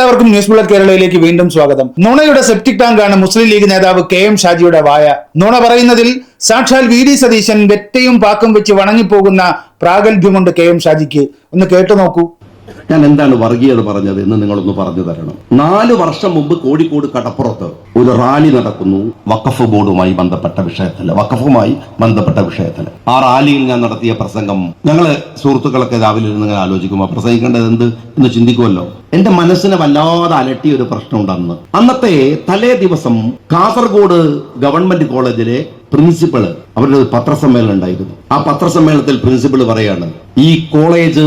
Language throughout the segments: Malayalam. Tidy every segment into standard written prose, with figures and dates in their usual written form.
എല്ലാവർക്കും ന്യൂസ് ബുള്ളറ്റ് കേരളയിലേക്ക് വീണ്ടും സ്വാഗതം. നുണയുടെ സെപ്റ്റിക് ടാങ്കാണ് മുസ്ലിം ലീഗ് നേതാവ് KM ഷാജിയുടെ വായ. നുണ പറയുന്നതിൽ സാക്ഷാൽ VD സതീശൻ വെറ്റയും പാക്കും വെച്ച് വണങ്ങിപ്പോകുന്ന പ്രാഗൽഭ്യമുണ്ട് KM ഷാജിക്ക്. ഒന്ന് കേട്ടു നോക്കൂ. ഞാൻ എന്താണ് വർഗീയത പറഞ്ഞത് എന്ന് നിങ്ങളൊന്ന് പറഞ്ഞു തരണം. 4 വർഷം മുമ്പ് കോഴിക്കോട് കടപ്പുറത്ത് ഒരു റാലി നടക്കുന്നു വഖഫ് ബോർഡുമായി ബന്ധപ്പെട്ട വിഷയത്തിൽ. ആ റാലിയിൽ ഞാൻ നടത്തിയ പ്രസംഗം ഞങ്ങള് സുഹൃത്തുക്കളൊക്കെ രാവിലെ ഇരുന്ന് ആലോചിക്കുമ്പോൾ പ്രസംഗിക്കേണ്ടത് എന്ത് എന്ന് ചിന്തിക്കുമല്ലോ. എന്റെ മനസ്സിനെ വല്ലാതെ അലട്ടിയ ഒരു പ്രശ്നമുണ്ട്. അന്നത്തെ തലേ ദിവസം കാസർഗോഡ് ഗവൺമെന്റ് കോളേജിലെ പ്രിൻസിപ്പള് അവരുടെ ഒരു പത്രസമ്മേളനം ഉണ്ടായിരുന്നു. ആ പത്രസമ്മേളനത്തിൽ പ്രിൻസിപ്പൾ പറയാണ്, ഈ കോളേജ്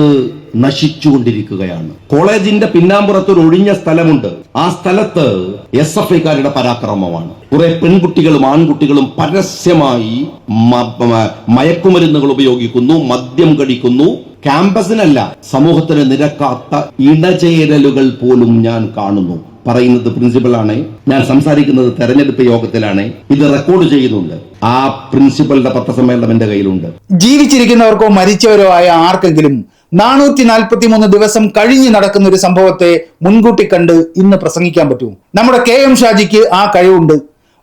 നശിച്ചുകൊണ്ടിരിക്കുകയാണ്. കോളേജിന്റെ പിന്നാമ്പുറത്ത് ഒരു ഒഴിഞ്ഞ സ്ഥലമുണ്ട്. ആ സ്ഥലത്ത് SFIക്കാരുടെ പരാക്രമമാണ്. കുറെ പെൺകുട്ടികളും ആൺകുട്ടികളും പരസ്യമായി മയക്കുമരുന്നുകൾ ഉപയോഗിക്കുന്നു, മദ്യം കടിക്കുന്നു. ക്യാമ്പസിനല്ല, സമൂഹത്തിന് നിരക്കാത്ത ഇടചേരലുകൾ പോലും ഞാൻ കാണുന്നു. പറയുന്നത് പ്രിൻസിപ്പളാണ്. ഞാൻ സംസാരിക്കുന്നത് തെരഞ്ഞെടുപ്പ് യോഗത്തിലാണ്. ഇത് റെക്കോർഡ് ചെയ്യുന്നുണ്ട്. ആ പ്രിൻസിപ്പളുടെ പത്രസമ്മേളനം എന്റെ കയ്യിലുണ്ട്. ജീവിച്ചിരിക്കുന്നവർക്കോ മരിച്ചവരോ ആയ ആർക്കെങ്കിലും 443 ദിവസം കഴിഞ്ഞ് നടക്കുന്ന ഒരു സംഭവത്തെ മുൻകൂട്ടി കണ്ട് ഇന്ന് പ്രസംഗിക്കാൻ പറ്റൂ? നമ്മുടെ KM ഷാജിക്ക് ആ കഴിവുണ്ട്.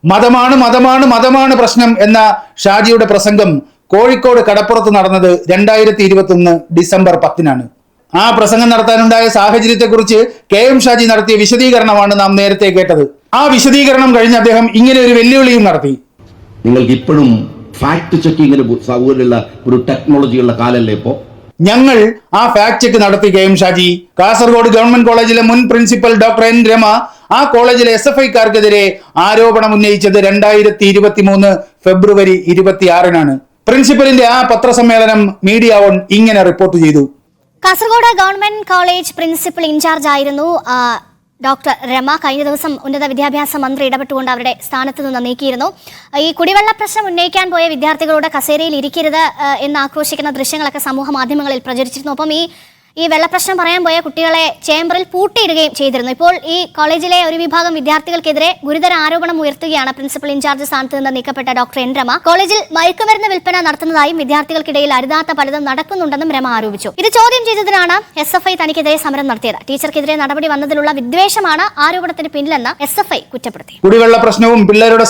മതമാണ് പ്രശ്നം എന്ന ഷാജിയുടെ പ്രസംഗം കോഴിക്കോട് കടപ്പുറത്ത് നടന്നത് 2021 ഡിസംബർ 10-നാണ്. ആ പ്രസംഗം നടത്താനുണ്ടായ സാഹചര്യത്തെക്കുറിച്ച് KM ഷാജി നടത്തിയ വിശദീകരണമാണ് നാം നേരത്തെ കേട്ടത്. ആ വിശദീകരണം കഴിഞ്ഞ് അദ്ദേഹം ഇങ്ങനെ ഒരു വെല്ലുവിളിയും നടത്തി. നിങ്ങൾക്ക് ഇപ്പോഴും ഫാക്ട് ചെക്കിങ്ങിന് സൗകര്യമുള്ള ഒരു ടെക്നോളജിയുള്ള കാലല്ലേ ഇപ്പോ? ഞങ്ങൾ ആ ഫാക്ട് ചെക്ക് നടത്തി. KM ഷാജി കാസർഗോഡ് ഗവൺമെന്റ് കോളേജിലെ മുൻ പ്രിൻസിപ്പൽ ഡോക്ടർ N രമ ആ കോളേജിലെ SFIക്കാർക്കെതിരെ ആരോപണം ഉന്നയിച്ചത് 2023 ഫെബ്രുവരി 26-നാണ്. പ്രിൻസിപ്പലിന്റെ ആ പത്രസമ്മേളനം മീഡിയ ഓൺ ഇങ്ങനെ റിപ്പോർട്ട് ചെയ്തു. Kasaragod government college principal in charge ആയിരുന്നു ഡോക്ടർ രമ. കഴിഞ്ഞ ദിവസം ഉന്നത വിദ്യാഭ്യാസ മന്ത്രി ഇടപെട്ടുകൊണ്ട് അവരുടെ സ്ഥാനത്ത് നിന്ന് നീക്കിയിരുന്നു. ഈ കുടിവെള്ള പ്രശ്നം ഉന്നയിക്കാൻ പോയ വിദ്യാർത്ഥികളോട് കസേരയിൽ ഇരിക്കരുത് എന്ന് ആക്രോശിക്കുന്ന ദൃശ്യങ്ങളൊക്കെ സമൂഹ മാധ്യമങ്ങളിൽ പ്രചരിച്ചിരുന്നു. അപ്പം ഈ വെള്ളപ്രശ്നം പറയാൻ പോയ കുട്ടികളെ ചേംബറിൽ പൂട്ടിയിടുകയും ചെയ്തിരുന്നു. ഇപ്പോൾ ഈ കോളേജിലെ ഒരു വിഭാഗം വിദ്യാർത്ഥികൾക്കെതിരെ ഗുരുതര ആരോപണം ഉയർത്തുകയാണ് പ്രിൻസിപ്പൽ ഇൻചാർജ് സ്ഥാനത്ത് നിന്ന് നീക്കപ്പെട്ട ഡോക്ടർ N രമ. കോളേജിൽ മയക്കുമരുന്ന് വിൽപ്പന നടത്തുന്നതായും വിദ്യാർത്ഥികൾക്കിടയിൽ അരുതാത്ത പലതും നടക്കുന്നുണ്ടെന്നും രമ ആരോപിച്ചു. ഇത് ചോദ്യം ചെയ്തതിനാണ് SFI തനിക്കെതിരെ സമരം നടത്തിയത്. ടീച്ചർക്കെതിരെ നടപടി വന്നതിലുള്ള വിദ്വേഷമാണ് ആരോപണത്തിന് പിന്നിലെന്ന് SFI കുറ്റപ്പെടുത്തി. കുടിവെള്ള പ്രശ്നവും പിള്ളേരുടെ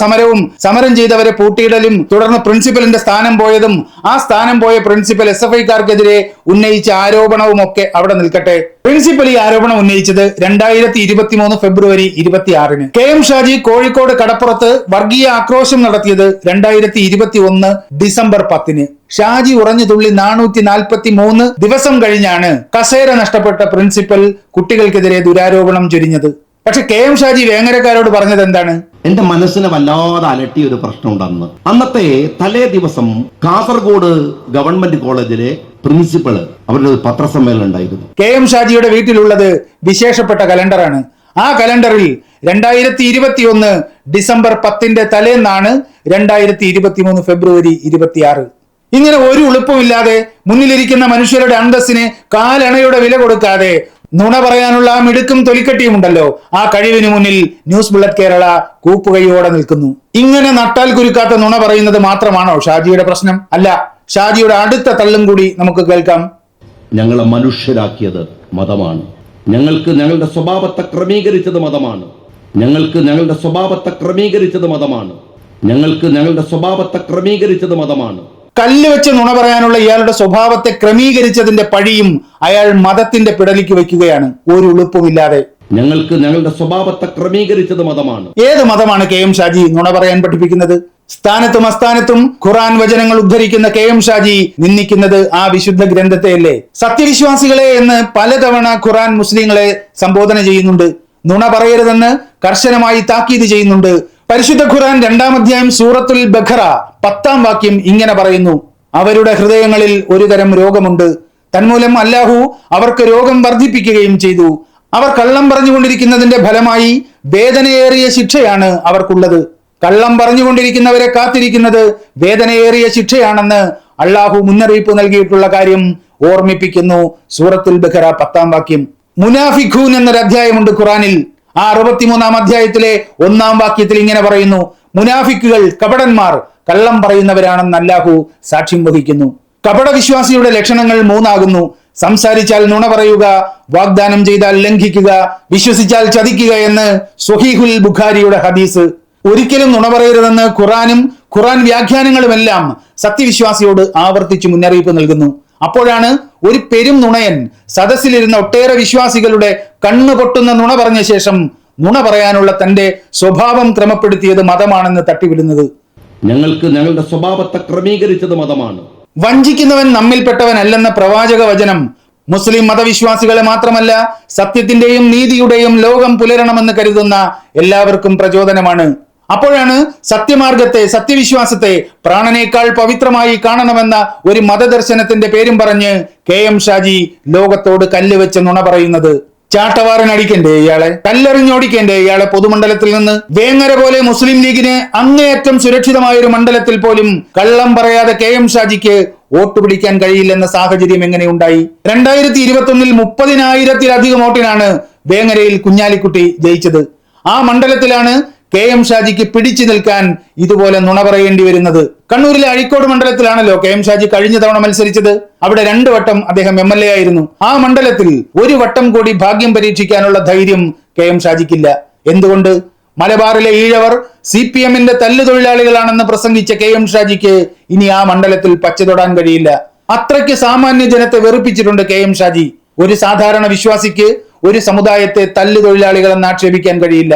സമരം ചെയ്തവരെ പൂട്ടിയിടലും തുടർന്ന് പ്രിൻസിപ്പലിന്റെ സ്ഥാനം പോയതും ആ സ്ഥാനം പോയ പ്രിൻസിപ്പൽ SFIക്കാർക്കെതിരെ ഉന്നയിച്ച ആരോപണവും ഒക്കെ അവിടെ നിൽക്കട്ടെ. പ്രിൻസിപ്പൽ ഈ ആരോപണം ഉന്നയിച്ചത് 2023 ഫെബ്രുവരി 26-ന്. KM ഷാജി കോഴിക്കോട് കടപ്പുറത്ത് വർഗീയ ആക്രോശം നടത്തിയത് 2021 ഡിസംബർ 10-ന്. ഷാജി ഉറഞ്ഞു തുള്ളി 443 ദിവസം കഴിഞ്ഞാണ് കസേര നഷ്ടപ്പെട്ട പ്രിൻസിപ്പൽ കുട്ടികൾക്കെതിരെ ദുരാരോപണം ചൊരിഞ്ഞത്. പക്ഷെ KM ഷാജി വേങ്ങരക്കാരോട് പറഞ്ഞത് എന്താണ്? എന്റെ മനസ്സിനെ വല്ലാതെ അലട്ടിയ ഒരു പ്രശ്നമുണ്ട്. അന്നത്തെ തലേ ദിവസം കാസർഗോഡ് ഗവൺമെന്റ് കോളേജിലെ പ്രിൻസിപ്പള് അവരുടെ ഒരു പത്രസമ്മേളനം ഉണ്ടായിരുന്നു. KM ഷാജിയുടെ വീട്ടിലുള്ളത് വിശേഷപ്പെട്ട കലണ്ടറാണ്. ആ കലണ്ടറിൽ 2021 ഡിസംബർ 10-ന്റെ തലേന്നാണ് 2023 ഫെബ്രുവരി 26. ഇങ്ങനെ ഒരു ഉളുപ്പുമില്ലാതെ മുന്നിലിരിക്കുന്ന മനുഷ്യരുടെ അന്തസ്സിന് കാലണയുടെ വില കൊടുക്കാതെ നുണ പറയാനുള്ള ആ മിടുക്കും തൊലിക്കട്ടിയും ഉണ്ടല്ലോ, ആ കഴിവിന് മുന്നിൽ ന്യൂസ് ബുള്ളറ്റ് കേരള കൂപ്പുകൈയോടെ നിൽക്കുന്നു. ഇങ്ങനെ നട്ടാൽ കുരുക്കാത്ത നുണ പറയുന്നത് മാത്രമാണോ ഷാജിയുടെ പ്രശ്നം? അല്ല, ഷാജിയുടെ അടുത്ത തള്ളും കൂടി നമുക്ക് കേൾക്കാം. ഞങ്ങളെ മനുഷ്യരാക്കിയത് മതമാണ്. ഞങ്ങൾക്ക് ഞങ്ങളുടെ സ്വഭാവത്തെ ക്രമീകരിച്ചത് മതമാണ്. ഞങ്ങൾക്ക് ഞങ്ങളുടെ സ്വഭാവത്തെ ക്രമീകരിച്ചത് മതമാണ്. കല്ല് വെച്ച് നുണ പറയാനുള്ള ഇയാളുടെ സ്വഭാവത്തെ ക്രമീകരിച്ചതിന്റെ പഴിയും അയാൾ മതത്തിന്റെ പിടലിക്ക് വെക്കുകയാണ് ഒരു ഉളുപ്പുമില്ലാതെ. ഞങ്ങൾക്ക് ഞങ്ങളുടെ സ്വഭാവത്തെ ക്രമീകരിച്ചത് മതമാണ്. ഏത് മതമാണ് KM ഷാജി നുണ പറയാൻ പഠിപ്പിക്കുന്നത്? സ്ഥാനത്തും അസ്ഥാനത്തും ഖുർആൻ വചനങ്ങൾ ഉദ്ധരിക്കുന്ന KM ഷാജി നിന്ദിക്കുന്നത് ആ വിശുദ്ധ ഗ്രന്ഥത്തെയല്ലേ? സത്യവിശ്വാസികളെ എന്ന് പലതവണ ഖുർആൻ മുസ്ലിങ്ങളെ സംബോധന ചെയ്യുന്നുണ്ട്. നുണ പറയരുതെന്ന് കർശനമായി താക്കീത് ചെയ്യുന്നുണ്ട്. പരിശുദ്ധ ഖുർആൻ 2-ാം അധ്യായം സൂറത്തുൽ ബഖറ 10-ാം വാക്യം ഇങ്ങനെ പറയുന്നു: അവരുടെ ഹൃദയങ്ങളിൽ ഒരു തരം രോഗമുണ്ട്, തന്മൂലം അല്ലാഹു അവർക്ക് രോഗം വർദ്ധിപ്പിക്കുകയും ചെയ്തു. അവർ കള്ളം പറഞ്ഞുകൊണ്ടിരിക്കുന്നതിന്റെ ഫലമായി വേദനയേറിയ ശിക്ഷയാണ് അവർക്കുള്ളത്. കള്ളം പറഞ്ഞുകൊണ്ടിരിക്കുന്നവരെ കാത്തിരിക്കുന്നത് വേദനയേറിയ ശിക്ഷയാണെന്ന് അള്ളാഹു മുന്നറിയിപ്പ് നൽകിയിട്ടുള്ള കാര്യം ഓർമ്മിപ്പിക്കുന്നു. സൂറത്തുൽ ബഖറ 10-ാം വാക്യം. മുനാഫിഖൂൻ എന്നൊരു അധ്യായമുണ്ട് ഖുറാനിൽ. ആ 63-ാം അധ്യായത്തിലെ 1-ാം വാക്യത്തിൽ ഇങ്ങനെ പറയുന്നു: മുനാഫിക്കുകൾ, കപടന്മാർ, കള്ളം പറയുന്നവരാണെന്ന് അല്ലാഹു സാക്ഷ്യം വഹിക്കുന്നു. കപടവിശ്വാസിയുടെ ലക്ഷണങ്ങൾ 3 ആകുന്നു: സംസാരിച്ചാൽ നുണ പറയുക, വാഗ്ദാനം ചെയ്താൽ ലംഘിക്കുക, വിശ്വസിച്ചാൽ ചതിക്കുക എന്ന് സ്വഹീഹുൽ ബുഖാരിയുടെ ഹദീസ്. ഒരിക്കലും നുണ പറയരുതെന്ന് ഖുറാനും ഖുറാൻ വ്യാഖ്യാനങ്ങളുമെല്ലാം സത്യവിശ്വാസിയോട് ആവർത്തിച്ച് മുന്നറിയിപ്പ് നൽകുന്നു. അപ്പോഴാണ് ഒരു പെരും നുണയൻ സദസ്സിലിരുന്ന ഒട്ടേറെ വിശ്വാസികളുടെ കണ്ണു പൊട്ടുന്ന നുണ പറഞ്ഞ ശേഷം നുണ പറയാനുള്ള തന്റെ സ്വഭാവം ക്രമപ്പെടുത്തിയത് മതമാണെന്ന് തട്ടിവിടുന്നത്. ഞങ്ങളുടെ സ്വഭാവത്തെ ക്രമീകരിച്ചത് മതമാണ്. വഞ്ചിക്കുന്നവൻ നമ്മിൽപ്പെട്ടവനല്ലെന്ന പ്രവാചക വചനം മുസ്ലിം മതവിശ്വാസികളെ മാത്രമല്ല, സത്യത്തിന്റെയും നീതിയുടെയും ലോകം പുലരണമെന്ന് കരുതുന്ന എല്ലാവർക്കും പ്രചോദനമാണ്. അപ്പോഴാണ് സത്യമാർഗത്തെ, സത്യവിശ്വാസത്തെ പ്രാണനേക്കാൾ പവിത്രമായി കാണണമെന്ന ഒരു മതദർശനത്തിന്റെ പേരും പറഞ്ഞ് KM ഷാജി ലോകത്തോട് കല്ല് വെച്ച് നുണ പറയുന്നത്. ചാട്ടവാറൻ അടിക്കണ്ടേ ഇയാളെ? കല്ലെറിഞ്ഞോടിക്കണ്ടേ ഇയാളെ പൊതുമണ്ഡലത്തിൽ നിന്ന്? വേങ്ങര പോലെ മുസ്ലിം ലീഗിന് അങ്ങേയറ്റം സുരക്ഷിതമായ ഒരു മണ്ഡലത്തിൽ പോലും കള്ളം പറയാതെ KM ഷാജിക്ക് വോട്ട് പിടിക്കാൻ കഴിയില്ലെന്ന സാഹചര്യം എങ്ങനെയുണ്ടായി? 2021 30,000-ത്തിലധികം വോട്ടിനാണ് വേങ്ങരയിൽ കുഞ്ഞാലിക്കുട്ടി ജയിച്ചത്. ആ മണ്ഡലത്തിലാണ് KM ഷാജിക്ക് പിടിച്ചു നിൽക്കാൻ ഇതുപോലെ നുണ പറയേണ്ടി വരുന്നത്. കണ്ണൂരിലെ അഴീക്കോട് മണ്ഡലത്തിലാണല്ലോ KM ഷാജി കഴിഞ്ഞ തവണ മത്സരിച്ചത്. അവിടെ 2 വട്ടം അദ്ദേഹം MLA ആയിരുന്നു. ആ മണ്ഡലത്തിൽ ഒരു വട്ടം കൂടി ഭാഗ്യം പരീക്ഷിക്കാനുള്ള ധൈര്യം KM ഷാജിക്കില്ല. എന്തുകൊണ്ട്? മലബാറിലെ ഈഴവർ CPM-ന്റെ തല്ലുതൊഴിലാളികളാണെന്ന് പ്രസംഗിച്ച KM ഷാജിക്ക് ഇനി ആ മണ്ഡലത്തിൽ പച്ചതൊടാൻ കഴിയില്ല. അത്രയ്ക്ക് സാമാന്യ ജനത്തെ വെറുപ്പിച്ചിട്ടുണ്ട് KM ഷാജി. ഒരു സാധാരണ വിശ്വാസിക്ക് ഒരു സമുദായത്തെ തല്ലുതൊഴിലാളികളെന്ന് ആക്ഷേപിക്കാൻ കഴിയില്ല.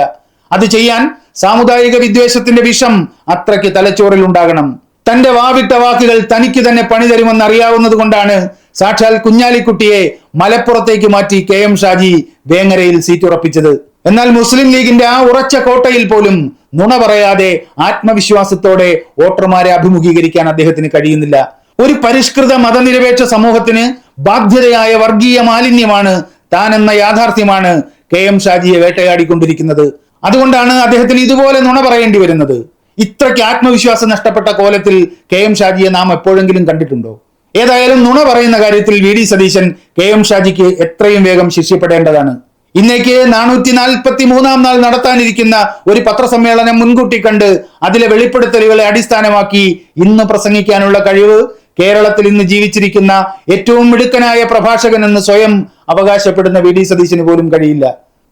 അത് ചെയ്യാൻ സാമുദായിക വിദ്വേഷത്തിന്റെ വിഷം അത്രയ്ക്ക് തലച്ചോറിൽ ഉണ്ടാകണം. തന്റെ വാവിട്ട വാക്കുകൾ തനിക്ക് തന്നെ പണി തരുമെന്ന് അറിയാവുന്നത് കൊണ്ടാണ് സാക്ഷാൽ കുഞ്ഞാലിക്കുട്ടിയെ മലപ്പുറത്തേക്ക് മാറ്റി KM ഷാജി വേങ്ങരയിൽ സീറ്റ് ഉറപ്പിച്ചത്. എന്നാൽ മുസ്ലിം ലീഗിന്റെ ആ ഉറച്ച കോട്ടയിൽ പോലും നുണ പറയാതെ ആത്മവിശ്വാസത്തോടെ വോട്ടർമാരെ അഭിമുഖീകരിക്കാൻ അദ്ദേഹത്തിന് കഴിയുന്നില്ല. ഒരു പരിഷ്കൃത മതനിരപേക്ഷ സമൂഹത്തിന് ബാധ്യതയായ വർഗീയ മാലിന്യമാണ് താൻ എന്ന യാഥാർത്ഥ്യമാണ് KM ഷാജിയെ വേട്ടയാടിക്കൊണ്ടിരിക്കുന്നത്. അതുകൊണ്ടാണ് അദ്ദേഹത്തിന് ഇതുപോലെ നുണ പറയേണ്ടി വരുന്നത്. ഇത്രയ്ക്ക് ആത്മവിശ്വാസം നഷ്ടപ്പെട്ട കോലത്തിൽ KM ഷാജിയെ നാം എപ്പോഴെങ്കിലും കണ്ടിട്ടുണ്ടോ? ഏതായാലും നുണ പറയുന്ന കാര്യത്തിൽ VD സതീശൻ KM ഷാജിക്ക് എത്രയും വേഗം ശിക്ഷിക്കപ്പെടേണ്ടതാണ്. ഇന്നേക്ക് 443-ാം നാൾ നടത്താനിരിക്കുന്ന ഒരു പത്രസമ്മേളനം മുൻകൂട്ടി കണ്ട് അതിലെ വെളിപ്പെടുത്തലുകളെ അടിസ്ഥാനമാക്കി ഇന്ന് പ്രസംഗിക്കാനുള്ള കഴിവ് കേരളത്തിൽ ഇന്ന് ജീവിച്ചിരിക്കുന്ന ഏറ്റവും മിടുക്കനായ പ്രഭാഷകൻ എന്ന് സ്വയം അവകാശപ്പെടുന്ന VD സതീശന് പോലും കഴിയില്ല.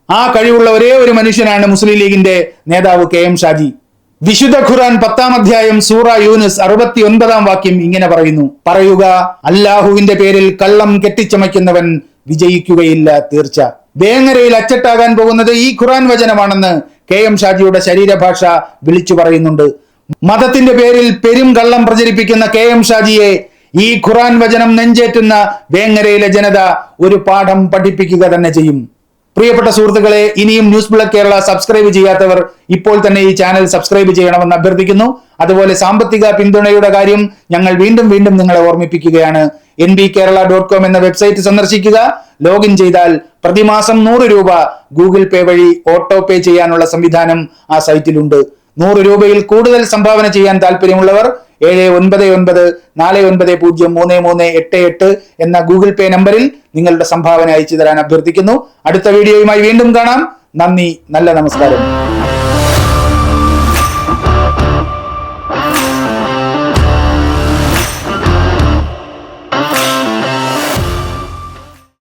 ആ കഴിവുള്ള ഒരേ ഒരു മനുഷ്യനാണ് മുസ്ലിം ലീഗിന്റെ നേതാവ് KM ഷാജി. വിശുദ്ധ ഖുർആൻ 10-ാം അധ്യായം സൂറ യൂനുസ് 69-ാം വാക്യം ഇങ്ങനെ പറയുന്നു: പറയുക, അല്ലാഹുവിന്റെ പേരിൽ കള്ളം കെട്ടിച്ചമയ്ക്കുന്നവൻ വിജയിക്കുകയില്ല തീർച്ച. വേങ്ങരയിൽ അച്ചട്ടാകാൻ പോകുന്നത് ഈ ഖുർആൻ വചനമാണെന്ന് KM ഷാജിയുടെ ശരീരഭാഷ വിളിച്ചു പറയുന്നുണ്ട്. മതത്തിന്റെ പേരിൽ പെരും കള്ളം പ്രചരിപ്പിക്കുന്ന KM ഷാജിയെ ഈ ഖുർആൻ വചനം നെഞ്ചേറ്റുന്ന വേങ്ങരയിലെ ജനത ഒരു പാഠം പഠിപ്പിക്കുക തന്നെ ചെയ്യും. പ്രിയപ്പെട്ട സുഹൃത്തുക്കളെ, ഇനിയും ന്യൂസ് ബുള്ളറ്റ് കേരള സബ്സ്ക്രൈബ് ചെയ്യാത്തവർ ഇപ്പോൾ തന്നെ ഈ ചാനൽ സബ്സ്ക്രൈബ് ചെയ്യണമെന്ന് അഭ്യർത്ഥിക്കുന്നു. അതുപോലെ സാമ്പത്തിക പിന്തുണയുടെ കാര്യം ഞങ്ങൾ വീണ്ടും നിങ്ങളെ ഓർമ്മിപ്പിക്കുകയാണ്. nbkerala.com എന്ന വെബ്സൈറ്റ് സന്ദർശിക്കുക. ലോഗിൻ ചെയ്താൽ പ്രതിമാസം 100 രൂപ ഗൂഗിൾ പേ വഴി ഓട്ടോ പേ ചെയ്യാനുള്ള സംവിധാനം ആ സൈറ്റിലുണ്ട്. 100 രൂപയിൽ കൂടുതൽ സംഭാവന ചെയ്യാൻ താല്പര്യമുള്ളവർ 7994903388 എന്ന ഗൂഗിൾ പേ നമ്പറിൽ നിങ്ങളുടെ സംഭാവന അയച്ചു തരാൻ അഭ്യർത്ഥിക്കുന്നു. അടുത്ത വീഡിയോയുമായി വീണ്ടും കാണാം. നന്ദി, നല്ല നമസ്കാരം.